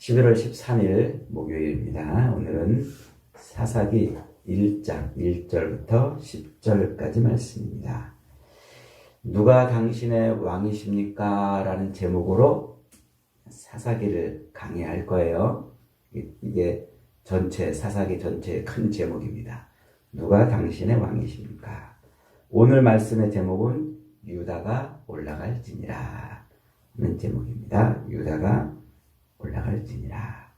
11월 13일 목요일입니다. 오늘은 사사기 1장 1절부터 10절까지 말씀입니다. 누가 당신의 왕이십니까? 라는 제목으로 사사기를 강의할 거예요. 이게 사사기 전체의 큰 제목입니다. 누가 당신의 왕이십니까? 오늘 말씀의 제목은 유다가 올라갈지니라 는 제목입니다. 유다가 올라갈지니라.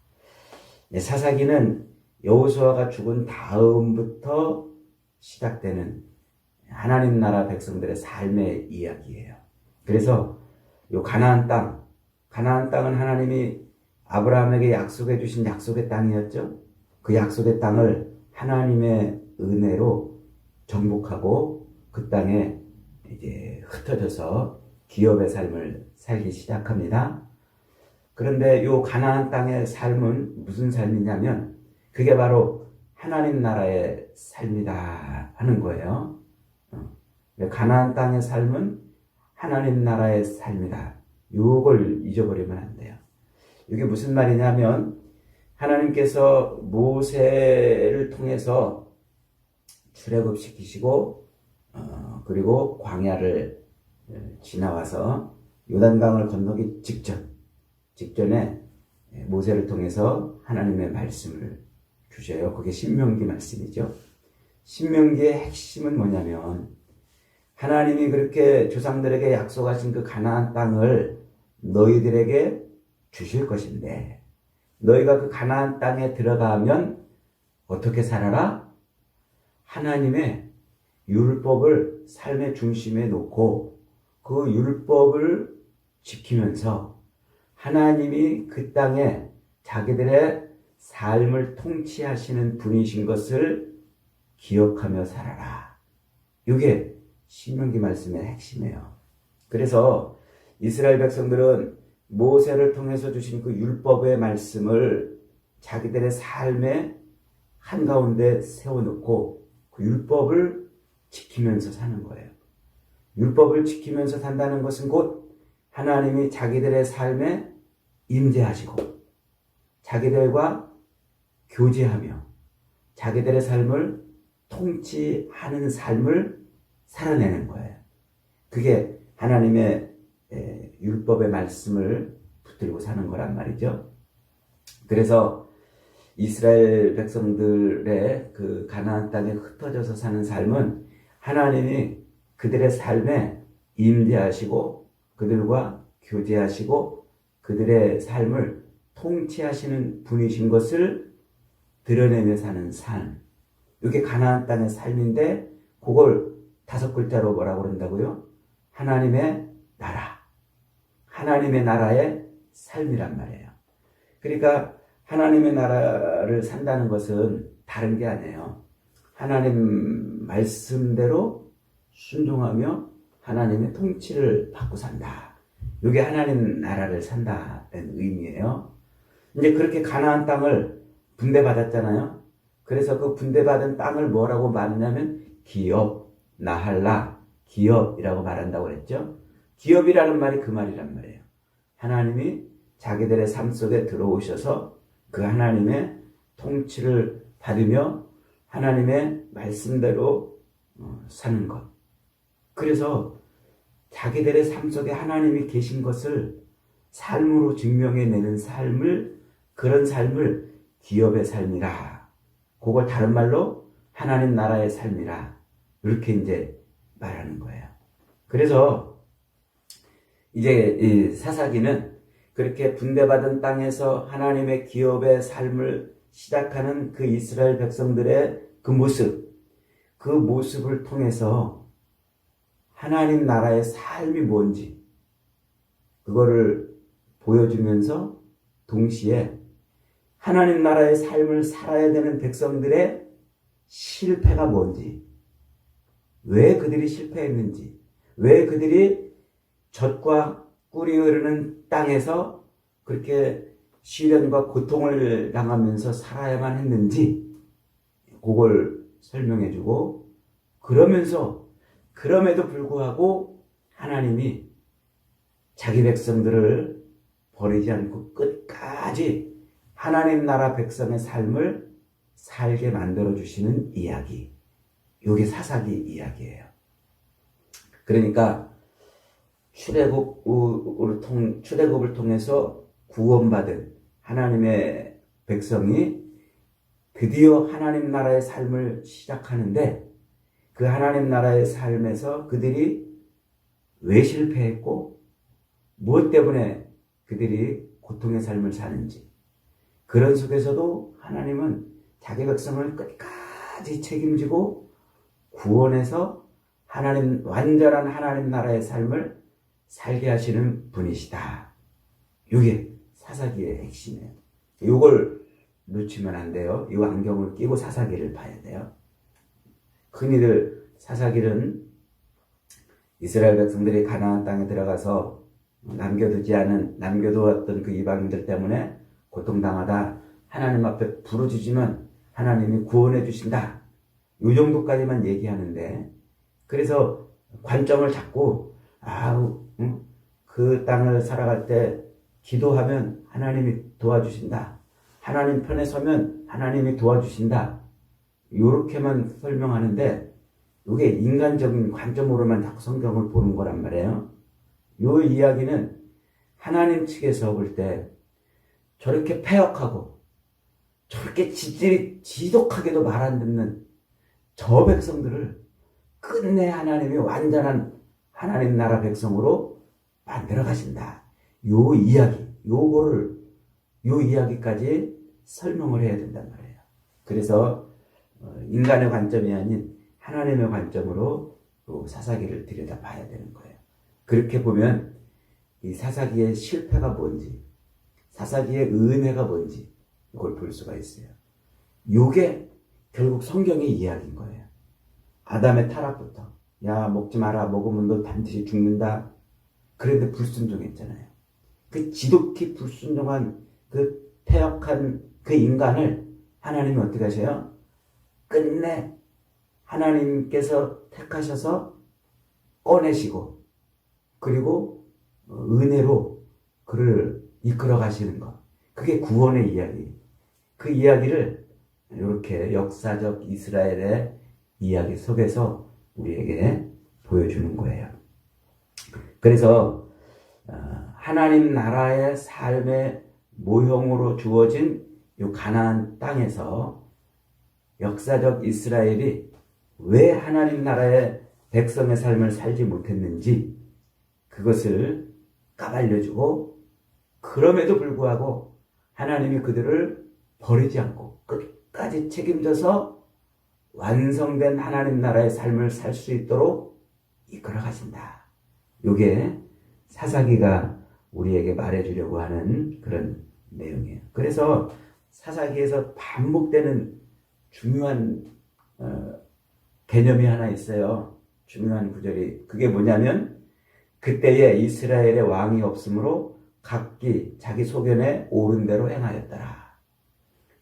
사사기는 여호수아가 죽은 다음부터 시작되는 하나님 나라 백성들의 삶의 이야기예요. 그래서 요 가나안 땅은 하나님이 아브라함에게 약속해 주신 약속의 땅이었죠. 그 약속의 땅을 하나님의 은혜로 정복하고 그 땅에 이제 흩어져서 기업의 삶을 살기 시작합니다. 그런데 요 가나안 땅의 삶은 무슨 삶이냐면 그게 바로 하나님 나라의 삶이다 하는 거예요. 가나안 땅의 삶은 하나님 나라의 삶이다. 요걸 잊어버리면 안 돼요. 이게 무슨 말이냐면 하나님께서 모세를 통해서 출애굽시키시고 그리고 광야를 지나와서 요단강을 건너기 직전에 모세를 통해서 하나님의 말씀을 주셔요. 그게 신명기 말씀이죠. 신명기의 핵심은 뭐냐면 하나님이 그렇게 조상들에게 약속하신 그 가나안 땅을 너희들에게 주실 것인데 너희가 그 가나안 땅에 들어가면 어떻게 살아라? 하나님의 율법을 삶의 중심에 놓고 그 율법을 지키면서 하나님이 그 땅에 자기들의 삶을 통치하시는 분이신 것을 기억하며 살아라. 이게 신명기 말씀의 핵심이에요. 그래서 이스라엘 백성들은 모세를 통해서 주신 그 율법의 말씀을 자기들의 삶의 한가운데 세워놓고 그 율법을 지키면서 사는 거예요. 율법을 지키면서 산다는 것은 곧 하나님이 자기들의 삶에 임재하시고 자기들과 교제하며 자기들의 삶을 통치하는 삶을 살아내는 거예요. 그게 하나님의 율법의 말씀을 붙들고 사는 거란 말이죠. 그래서 이스라엘 백성들의 그 가나안 땅에 흩어져서 사는 삶은 하나님이 그들의 삶에 임재하시고 그들과 교제하시고 그들의 삶을 통치하시는 분이신 것을 드러내며 사는 삶. 이게 가나안 땅의 삶인데 그걸 5글자로 뭐라고 그런다고요? 하나님의 나라. 하나님의 나라의 삶이란 말이에요. 그러니까 하나님의 나라를 산다는 것은 다른 게 아니에요. 하나님 말씀대로 순종하며 하나님의 통치를 받고 산다. 이게 하나님 나라를 산다는 의미예요. 이제 그렇게 가나안 땅을 분배받았잖아요. 그래서 그 분배받은 땅을 뭐라고 말하냐면 기업, 나할라, 기업이라고 말한다고 그랬죠. 기업이라는 말이 그 말이란 말이에요. 하나님이 자기들의 삶 속에 들어오셔서 그 하나님의 통치를 받으며 하나님의 말씀대로 사는 것. 그래서 자기들의 삶 속에 하나님이 계신 것을 삶으로 증명해내는 그런 삶을 기업의 삶이라. 그걸 다른 말로 하나님 나라의 삶이라. 이렇게 이제 말하는 거예요. 그래서 이제 이 사사기는 그렇게 분배받은 땅에서 하나님의 기업의 삶을 시작하는 그 이스라엘 백성들의 그 모습을 통해서 하나님 나라의 삶이 뭔지 그거를 보여주면서 동시에 하나님 나라의 삶을 살아야 되는 백성들의 실패가 뭔지, 왜 그들이 실패했는지, 왜 그들이 젖과 꿀이 흐르는 땅에서 그렇게 시련과 고통을 당하면서 살아야만 했는지 그걸 설명해주고 그럼에도 불구하고 하나님이 자기 백성들을 버리지 않고 끝까지 하나님 나라 백성의 삶을 살게 만들어주시는 이야기. 이게 사사기 이야기예요. 그러니까 출애굽을 통해서 구원받은 하나님의 백성이 드디어 하나님 나라의 삶을 시작하는데 그 하나님 나라의 삶에서 그들이 왜 실패했고 무엇 때문에 그들이 고통의 삶을 사는지 그런 속에서도 하나님은 자기 백성을 끝까지 책임지고 구원해서 완전한 하나님 나라의 삶을 살게 하시는 분이시다. 이게 사사기의 핵심이에요. 이걸 놓치면 안 돼요. 이 안경을 끼고 사사기를 봐야 돼요. 흔히들 사사기는 이스라엘 백성들이 가나안 땅에 들어가서 남겨두었던 그 이방인들 때문에 고통당하다 하나님 앞에 부르짖으면 하나님이 구원해 주신다. 이 정도까지만 얘기하는데 그래서 관점을 잡고 그 땅을 살아갈 때 기도하면 하나님이 도와주신다. 하나님 편에 서면 하나님이 도와주신다. 이렇게만 설명하는데 이게 인간적인 관점으로만 자꾸 성경을 보는 거란 말이에요. 이 이야기는 하나님 측에서 볼 때 저렇게 패역하고 저렇게 지독하게도 말 안 듣는 저 백성들을 끝내 하나님이 완전한 하나님 나라 백성으로 만들어 가신다. 요 이야기까지 설명을 해야 된단 말이에요. 그래서 인간의 관점이 아닌 하나님의 관점으로 사사기를 들여다봐야 되는 거예요. 그렇게 보면 이 사사기의 실패가 뭔지, 사사기의 은혜가 뭔지 이걸 볼 수가 있어요. 이게 결국 성경의 이야기인 거예요. 아담의 타락부터 야 먹지 마라, 먹으면 너 반드시 죽는다. 그런데 불순종했잖아요. 그 지독히 불순종한 그 패역한 그 인간을 하나님이 어떻게 하셔요? 끝내 하나님께서 택하셔서 꺼내시고 그리고 은혜로 그를 이끌어 가시는 것. 그게 구원의 이야기. 그 이야기를 이렇게 역사적 이스라엘의 이야기 속에서 우리에게 보여주는 거예요. 그래서 하나님 나라의 삶의 모형으로 주어진 이 가나안 땅에서 역사적 이스라엘이 왜 하나님 나라의 백성의 삶을 살지 못했는지 그것을 까발려주고 그럼에도 불구하고 하나님이 그들을 버리지 않고 끝까지 책임져서 완성된 하나님 나라의 삶을 살 수 있도록 이끌어 가신다. 이게 사사기가 우리에게 말해주려고 하는 그런 내용이에요. 그래서 사사기에서 반복되는 중요한 개념이 하나 있어요. 중요한 구절이. 그게 뭐냐면 그때에 이스라엘의 왕이 없으므로 각기 자기 소견에 옳은 대로 행하였더라.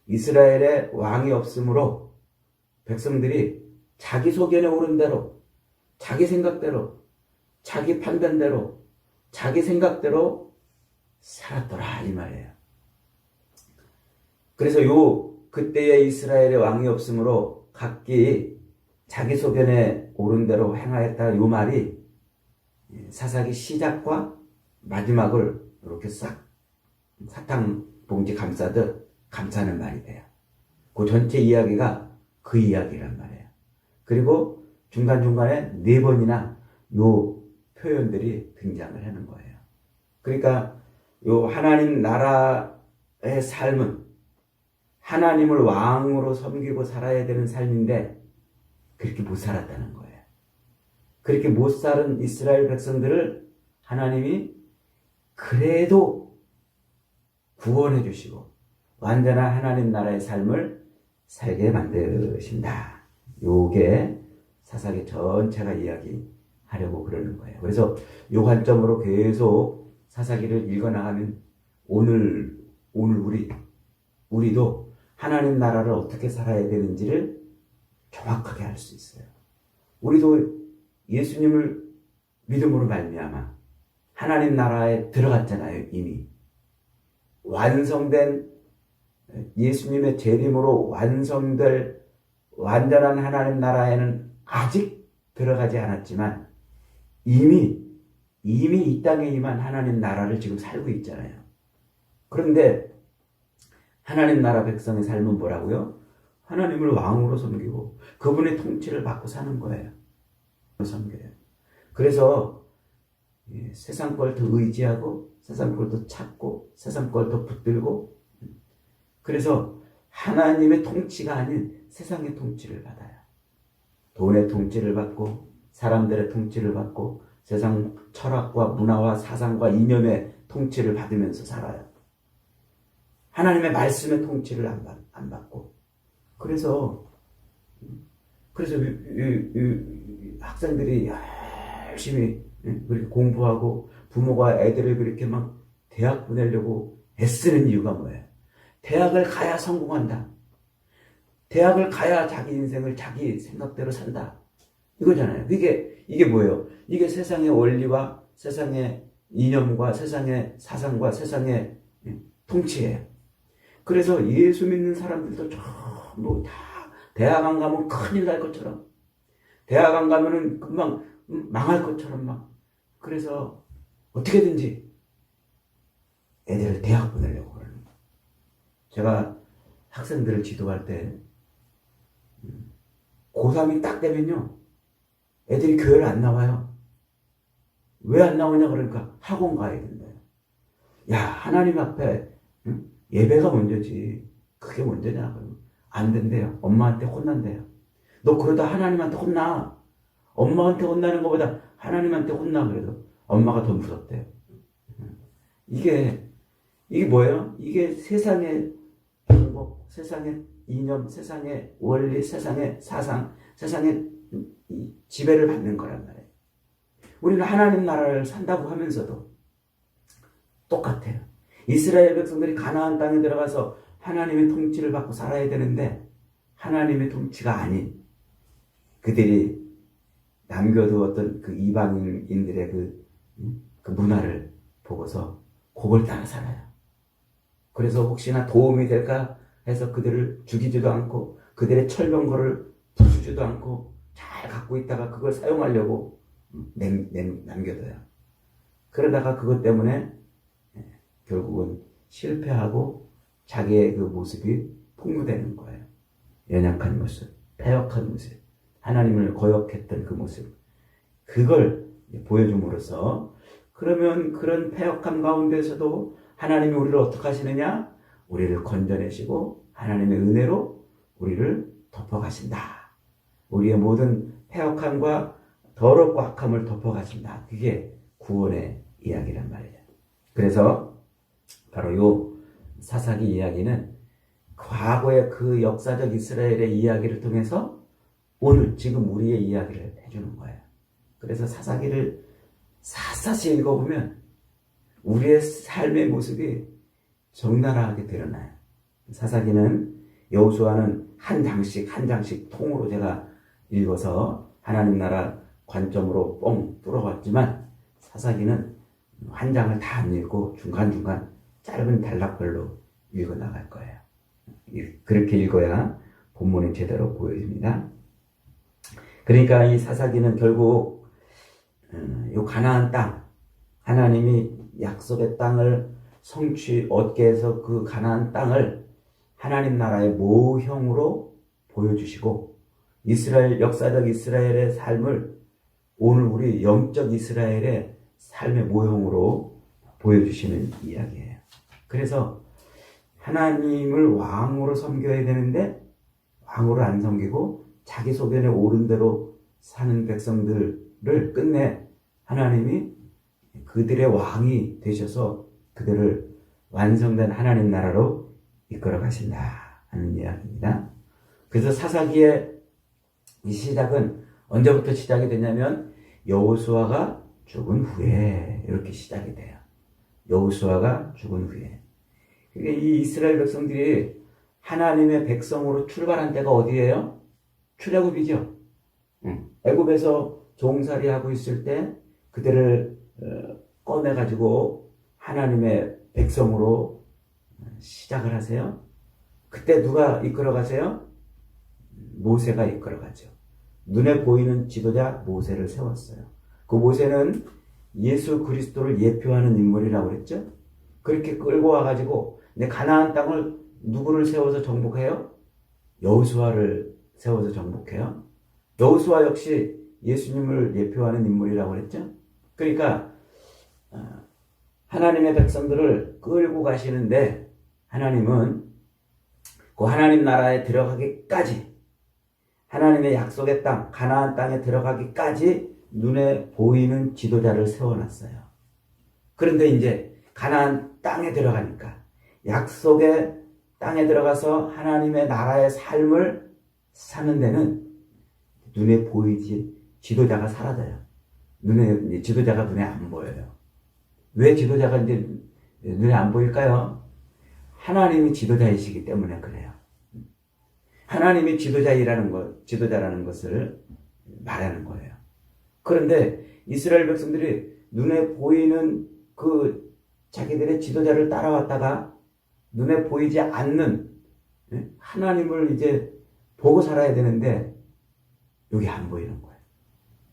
이스라엘의 왕이 없으므로 백성들이 자기 소견에 옳은 대로, 자기 생각대로, 자기 판단대로, 자기 생각대로 살았더라 이 말이에요. 그래서 그때에 이스라엘의 왕이 없으므로 각기 자기 소견에 옳은 대로 행하였다 이 말이 사사기 시작과 마지막을 이렇게 싹 사탕 봉지 감싸듯 감싸는 말이 돼요. 그 전체 이야기가 그 이야기란 말이에요. 그리고 중간중간에 4번이나 요 표현들이 등장을 하는 거예요. 그러니까 요 하나님 나라의 삶은 하나님을 왕으로 섬기고 살아야 되는 삶인데 그렇게 못 살았다는 거예요. 그렇게 못 살은 이스라엘 백성들을 하나님이 그래도 구원해 주시고 완전한 하나님 나라의 삶을 살게 만드신다. 요게 사사기 전체가 이야기하려고 그러는 거예요. 그래서 요 관점으로 계속 사사기를 읽어나가면 오늘 우리도 하나님 나라를 어떻게 살아야 되는지를 정확하게 알 수 있어요. 우리도 예수님을 믿음으로 말미암아 하나님 나라에 들어갔잖아요. 이미 완성된 예수님의 재림으로 완성될 완전한 하나님 나라에는 아직 들어가지 않았지만 이미 이 땅에 임한 하나님 나라를 지금 살고 있잖아요. 그런데 하나님 나라 백성의 삶은 뭐라고요? 하나님을 왕으로 섬기고 그분의 통치를 받고 사는 거예요. 섬겨요. 그래서 세상 걸 더 의지하고 세상 걸 더 찾고 세상 걸 더 붙들고, 그래서 하나님의 통치가 아닌 세상의 통치를 받아요. 돈의 통치를 받고 사람들의 통치를 받고 세상 철학과 문화와 사상과 이념의 통치를 받으면서 살아요. 하나님의 말씀의 통치를 안 받고. 그래서 학생들이 열심히 그렇게 공부하고 부모가 애들을 그렇게 막 대학 보내려고 애쓰는 이유가 뭐예요? 대학을 가야 성공한다. 대학을 가야 자기 인생을 자기 생각대로 산다. 이거잖아요. 이게 뭐예요? 이게 세상의 원리와 세상의 이념과 세상의 사상과 세상의 통치예요. 그래서 예수 믿는 사람들도 전부 다 대학 안 가면 큰일 날 것처럼, 대학 안 가면은 금방 망할 것처럼 막, 그래서 어떻게든지 애들을 대학 보내려고 그러는 거예요. 제가 학생들을 지도할 때 고3이 딱 되면요, 애들이 교회를 안 나와요. 왜 안 나오냐 그러니까 학원 가야 된대요. 야, 하나님 앞에 예배가 먼저지 그게 먼저냐? 그러면 안 된대요. 엄마한테 혼난대요. 너 그러다 하나님한테 혼나. 엄마한테 혼나는 것보다 하나님한테 혼나. 그래도 엄마가 더 무섭대요. 이게 뭐예요? 이게 세상의 방법, 세상의 이념, 세상의 원리, 세상의 사상, 세상의 지배를 받는 거란 말이에요. 우리는 하나님 나라를 산다고 하면서도 똑같아요. 이스라엘 백성들이 가나안 땅에 들어가서 하나님의 통치를 받고 살아야 되는데 하나님의 통치가 아닌 그들이 남겨두었던 그 이방인들의 그 문화를 보고서 그걸 따라 살아요. 그래서 혹시나 도움이 될까 해서 그들을 죽이지도 않고 그들의 철병거를 부수지도 않고 잘 갖고 있다가 그걸 사용하려고 남겨둬요. 그러다가 그것 때문에 결국은 실패하고 자기의 그 모습이 폭로되는 거예요. 연약한 모습, 패역한 모습, 하나님을 거역했던 그 모습, 그걸 보여줌으로써, 그러면 그런 패역함 가운데서도 하나님이 우리를 어떻게 하시느냐? 우리를 건져내시고 하나님의 은혜로 우리를 덮어가신다. 우리의 모든 패역함과 더럽고 악함을 덮어가신다. 그게 구원의 이야기란 말이에요. 그래서 바로 요 사사기 이야기는 과거의 그 역사적 이스라엘의 이야기를 통해서 오늘 지금 우리의 이야기를 해주는 거예요. 그래서 사사기를 샅샅이 읽어보면 우리의 삶의 모습이 적나라하게 드러나요. 사사기는 여호수아는 한 장씩 통으로 제가 읽어서 하나님 나라 관점으로 뻥 뚫어봤지만 사사기는 한 장을 다 안 읽고 중간중간 짧은 단락별로 읽어나갈 거예요. 그렇게 읽어야 본문이 제대로 보여집니다. 그러니까 이 사사기는 결국 이 가나안 땅, 하나님이 약속의 땅을 얻게 해서 그 가나안 땅을 하나님 나라의 모형으로 보여주시고 역사적 이스라엘의 삶을 오늘 우리 영적 이스라엘의 삶의 모형으로 보여주시는 이야기예요. 그래서 하나님을 왕으로 섬겨야 되는데 왕으로 안 섬기고 자기 소견에 옳은 대로 사는 백성들을 끝내 하나님이 그들의 왕이 되셔서 그들을 완성된 하나님 나라로 이끌어 가신다 하는 이야기입니다. 그래서 사사기의 이 시작은 언제부터 시작이 되냐면 여호수아가 죽은 후에 이렇게 시작이 돼요. 여호수아가 죽은 후에. 이 이스라엘 백성들이 하나님의 백성으로 출발한 때가 어디예요? 출애굽이죠. 애굽에서 종살이하고 있을 때 그들을 꺼내가지고 하나님의 백성으로 시작을 하세요. 그때 누가 이끌어가세요? 모세가 이끌어가죠. 눈에 보이는 지도자 모세를 세웠어요. 그 모세는 예수 그리스도를 예표하는 인물이라고 그랬죠. 그렇게 끌고 와가지고 가나안 땅을 누구를 세워서 정복해요? 여호수아를 세워서 정복해요. 여호수아 역시 예수님을 예표하는 인물이라고 그랬죠. 그러니까 하나님의 백성들을 끌고 가시는데 하나님은 그 하나님 나라에 들어가기까지, 하나님의 약속의 땅 가나안 땅에 들어가기까지 눈에 보이는 지도자를 세워놨어요. 그런데 이제 가나안 땅에 들어가니까, 약속의 땅에 들어가서 하나님의 나라의 삶을 사는 데는 눈에 보이지 지도자가 사라져요. 지도자가 눈에 안 보여요. 왜 지도자가 이제 눈에 안 보일까요? 하나님이 지도자이시기 때문에 그래요. 하나님이 지도자라는 것을 말하는 거예요. 그런데 이스라엘 백성들이 눈에 보이는 그 자기들의 지도자를 따라왔다가 눈에 보이지 않는 하나님을 이제 보고 살아야 되는데 여기 안 보이는 거예요.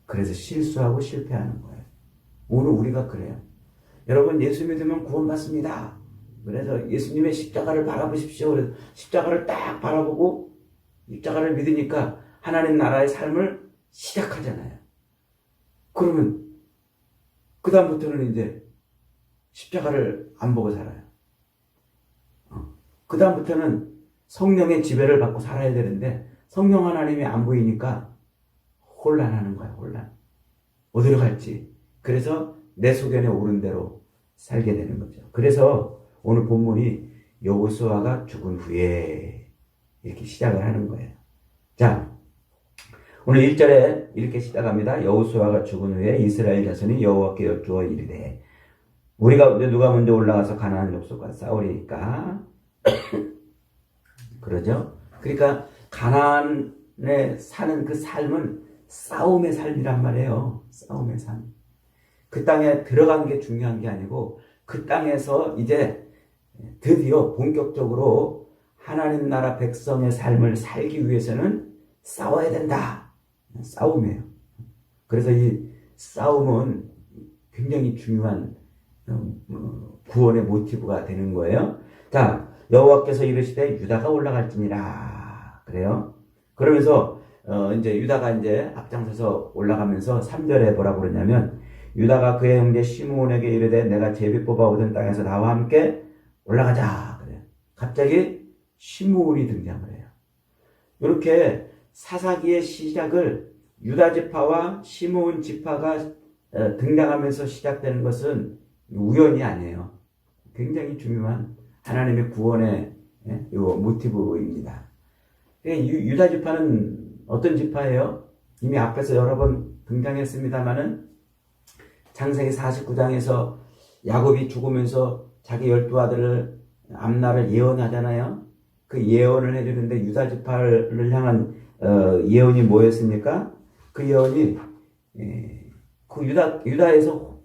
그래서 실수하고 실패하는 거예요. 오늘 우리가 그래요. 여러분, 예수 믿으면 구원받습니다. 그래서 예수님의 십자가를 바라보십시오. 그래서 십자가를 딱 바라보고 십자가를 믿으니까 하나님 나라의 삶을 시작하잖아요. 그러면 그 다음부터는 이제 십자가를 안 보고 살아요. 그 다음부터는 성령의 지배를 받고 살아야 되는데 성령 하나님이 안 보이니까 혼란하는 거야. 혼란. 어디로 갈지. 그래서 내 소견에 오른 대로 살게 되는 거죠. 그래서 오늘 본문이 여호수아가 죽은 후에 이렇게 시작을 하는 거예요. 자, 오늘 1절에 이렇게 시작합니다. 여호수아가 죽은 후에 이스라엘 자손이 여호와께 여쭈어 이르되, 우리가 누가 먼저 올라가서 가나안 족속과 싸우리까? 그러죠. 그러니까 가나안에 사는 그 삶은 싸움의 삶이란 말이에요. 싸움의 삶. 그 땅에 들어간 게 중요한 게 아니고 그 땅에서 이제 드디어 본격적으로 하나님 나라 백성의 삶을 살기 위해서는 싸워야 된다. 싸움이에요. 그래서 이 싸움은 굉장히 중요한 구원의 모티브가 되는 거예요. 자, 여호와께서 이르시되 유다가 올라갈지니라. 그래요. 그러면서 이제 유다가 이제 앞장서서 올라가면서 3절에 뭐라고 그러냐면, 유다가 그의 형제 시므온에게 이르되 내가 제비 뽑아 얻은 땅에서 나와 함께 올라가자. 그래요. 갑자기 시므온이 등장을 해요. 이렇게 사사기의 시작을 유다 지파와 시므온 지파가 등장하면서 시작되는 것은 우연이 아니에요. 굉장히 중요한 하나님의 구원의 요 모티브입니다. 유다 지파는 어떤 지파예요? 이미 앞에서 여러 번 등장했습니다마는 창세기 49장에서 야곱이 죽으면서 자기 12아들을 암나를 예언하잖아요. 그 예언을 해주는데 유다 지파를 향한 예언이 뭐였습니까? 그 예언이 그 유다에서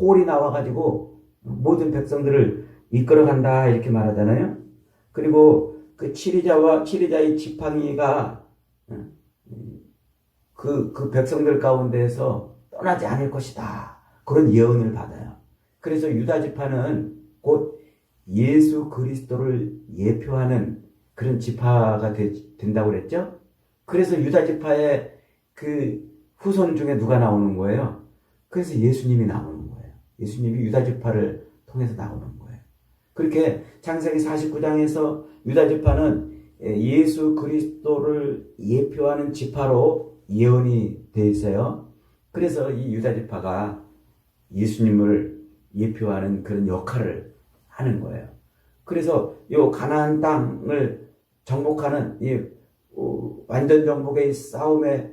홀이 나와가지고 모든 백성들을 이끌어간다 이렇게 말하잖아요. 그리고 그 치리자의 지팡이가 그 백성들 가운데에서 떠나지 않을 것이다. 그런 예언을 받아요. 그래서 유다 지파는 곧 예수 그리스도를 예표하는 그런 지파가 된다고 그랬죠. 그래서 유다 지파의 그 후손 중에 누가 나오는 거예요? 그래서 예수님이 나오는 거예요. 예수님이 유다 지파를 통해서 나오는 거예요. 그렇게 창세기 49장에서 유다 지파는 예수 그리스도를 예표하는 지파로 예언이 되어 있어요. 그래서 이 유다 지파가 예수님을 예표하는 그런 역할을 하는 거예요. 그래서 이 가나안 땅을 정복하는 이 완전 정복의 싸움의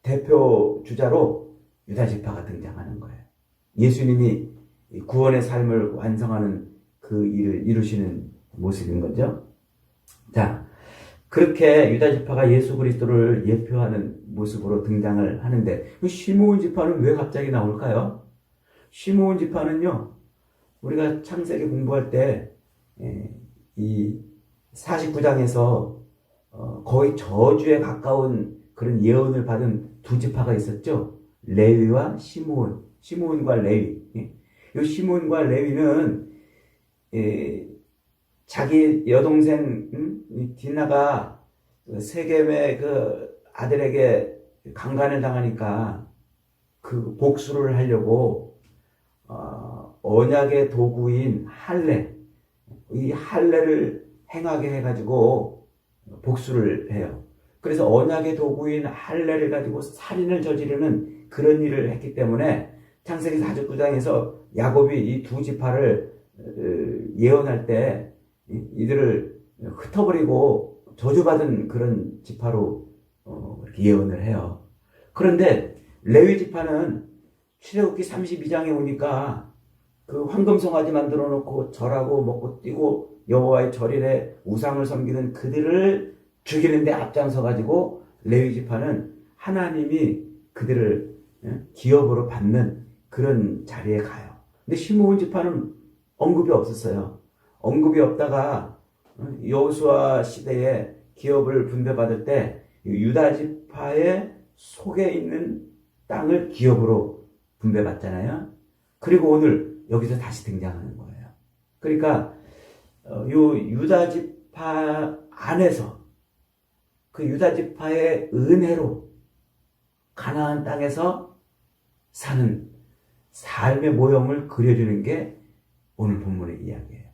대표 주자로 유다 지파가 등장하는 거예요. 예수님이 구원의 삶을 완성하는 그 일을 이루시는 모습인 거죠. 자, 그렇게 유다 지파가 예수 그리스도를 예표하는 모습으로 등장을 하는데, 시므온 지파는 왜 갑자기 나올까요? 시므온 지파는요, 우리가 창세기 공부할 때 이 49장에서 거의 저주에 가까운 그런 예언을 받은 두 지파가 있었죠. 레위와 시므온, 시므온과 레위. 이 시므온과 레위는 자기 여동생 디나가 세겜의 그 아들에게 강간을 당하니까 그 복수를 하려고 언약의 도구인 할례, 이 할례를 행하게 해가지고 복수를 해요. 그래서 언약의 도구인 할례를 가지고 살인을 저지르는 그런 일을 했기 때문에 창세기 49장에서 야곱이 이 두 지파를 예언할 때 이들을 흩어버리고 저주받은 그런 지파로 이렇게 예언을 해요. 그런데 레위 지파는 출애굽기 32장에 오니까 그 황금송아지 만들어 놓고 절하고 먹고 뛰고 여호와의 절일에 우상을 섬기는 그들을 죽이는데 앞장서 가지고 레위 지파는 하나님이 그들을 기업으로 받는 그런 자리에 가요. 근데 시므온 지파는 언급이 없었어요. 언급이 없다가 여호수아 시대에 기업을 분배받을 때 유다 지파의 속에 있는 땅을 기업으로 분배받잖아요. 그리고 오늘 여기서 다시 등장하는 거예요. 그러니까 요 유다 지파 안에서 그 유다 지파의 은혜로 가나안 땅에서 사는 삶의 모형을 그려주는 게 오늘 본문의 이야기예요.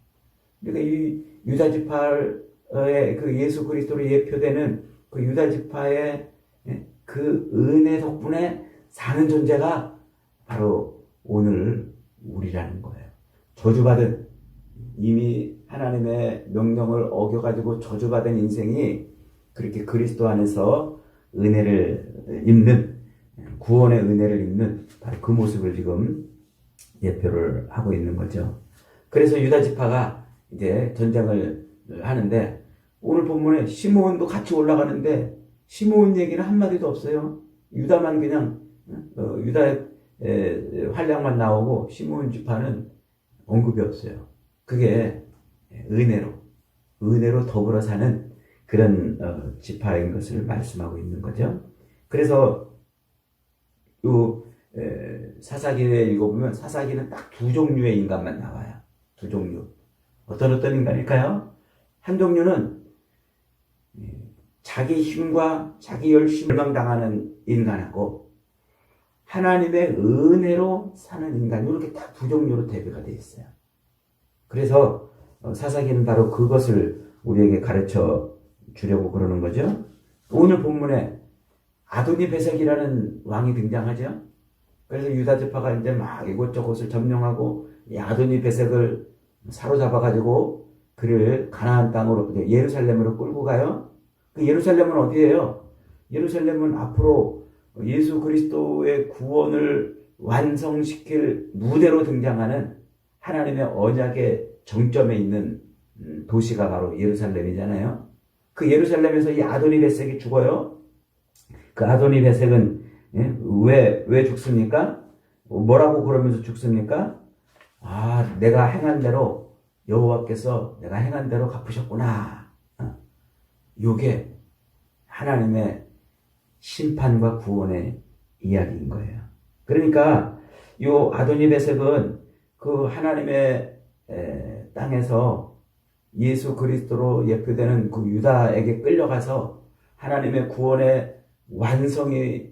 그러니까 이 유다 지파의 그 예수 그리스도로 예표되는 그 유다 지파의 그 은혜 덕분에 사는 존재가 바로 오늘 우리라는 거예요. 저주받은, 이미 하나님의 명령을 어겨가지고 저주받은 인생이 그렇게 그리스도 안에서 은혜를 입는, 구원의 은혜를 입는 바로 그 모습을 지금 예표를 하고 있는 거죠. 그래서 유다 지파가 이제 전쟁을 하는데 오늘 본문에 시므온도 같이 올라가는데 시므온 얘기는 한마디도 없어요. 유다만 그냥 유다의 활약만 나오고 시므온 지파는 언급이 없어요. 그게 은혜로 더불어 사는 그런 지파인 것을 말씀하고 있는 거죠. 그래서 요 사사기에 읽어보면 사사기는 딱 두 종류의 인간만 나와요. 두 종류. 어떤 인간일까요? 한 종류는 자기 힘과 자기 열심을 멸망당하는 인간하고 하나님의 은혜로 사는 인간, 이렇게 딱 두 종류로 대비가 되어 있어요. 그래서 사사기는 바로 그것을 우리에게 가르쳐 주려고 그러는 거죠. 오늘 본문에 아도니 베섹이라는 왕이 등장하죠. 그래서 유다 지파가 이제 막 이곳저곳을 점령하고 이 아도니 베섹을 사로잡아가지고 그를 가나안 땅으로, 예루살렘으로 끌고 가요. 그 예루살렘은 어디예요? 예루살렘은 앞으로 예수 그리스도의 구원을 완성시킬 무대로 등장하는 하나님의 언약의 정점에 있는 도시가 바로 예루살렘이잖아요. 그 예루살렘에서 이 아도니 베섹이 죽어요. 그 아도니 베섹은 왜 죽습니까? 뭐라고 그러면서 죽습니까? 내가 행한 대로 여호와께서 내가 행한 대로 갚으셨구나. 요게 하나님의 심판과 구원의 이야기인 거예요. 그러니까 요 아도니 베섹은 그 하나님의 땅에서 예수 그리스도로 예표되는 그 유다에게 끌려가서 하나님의 구원의 완성이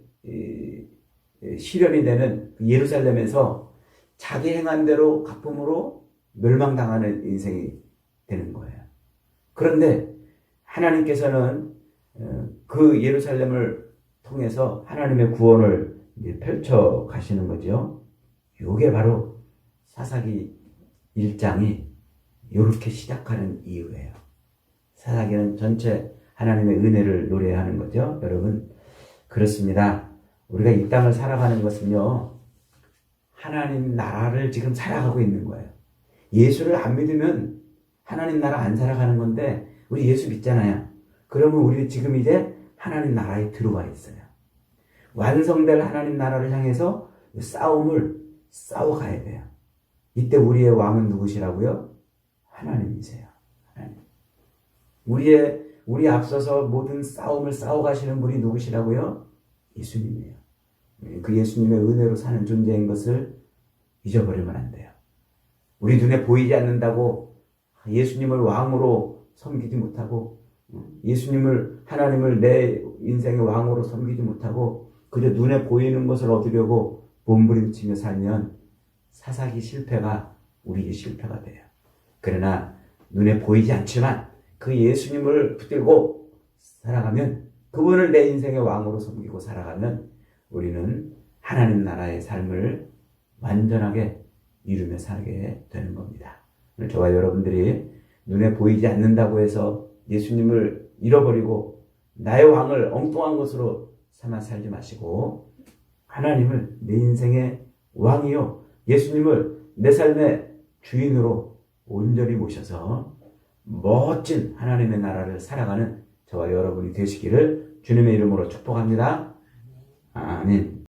실현이 되는 예루살렘에서 자기 행한 대로 갚음으로 멸망당하는 인생이 되는 거예요. 그런데 하나님께서는 그 예루살렘을 통해서 하나님의 구원을 펼쳐 가시는 거죠. 이게 바로 사사기 1장이 이렇게 시작하는 이유예요. 사사기는 전체 하나님의 은혜를 노래하는 거죠. 여러분, 그렇습니다. 우리가 이 땅을 살아가는 것은요, 하나님 나라를 지금 살아가고 있는 거예요. 예수를 안 믿으면 하나님 나라 안 살아가는 건데, 우리 예수 믿잖아요. 그러면 우리 지금 이제 하나님 나라에 들어와 있어요. 완성될 하나님 나라를 향해서 싸움을 싸워가야 돼요. 이때 우리의 왕은 누구시라고요? 하나님이세요. 하나님. 우리 앞서서 모든 싸움을 싸워가시는 분이 누구시라고요? 예수님이에요. 그 예수님의 은혜로 사는 존재인 것을 잊어버리면 안 돼요. 우리 눈에 보이지 않는다고 예수님을 왕으로 섬기지 못하고, 하나님을 내 인생의 왕으로 섬기지 못하고 그저 눈에 보이는 것을 얻으려고 몸부림치며 살면 사사기 실패가 우리의 실패가 돼요. 그러나 눈에 보이지 않지만 그 예수님을 붙들고 살아가면, 그분을 내 인생의 왕으로 섬기고 살아가면 우리는 하나님 나라의 삶을 완전하게 이루며 살게 되는 겁니다. 오늘 저와 여러분들이 눈에 보이지 않는다고 해서 예수님을 잃어버리고 나의 왕을 엉뚱한 것으로 삼아 살지 마시고, 하나님을 내 인생의 왕이요, 예수님을 내 삶의 주인으로 온전히 모셔서 멋진 하나님의 나라를 살아가는 저와 여러분이 되시기를 주님의 이름으로 축복합니다. 아멘.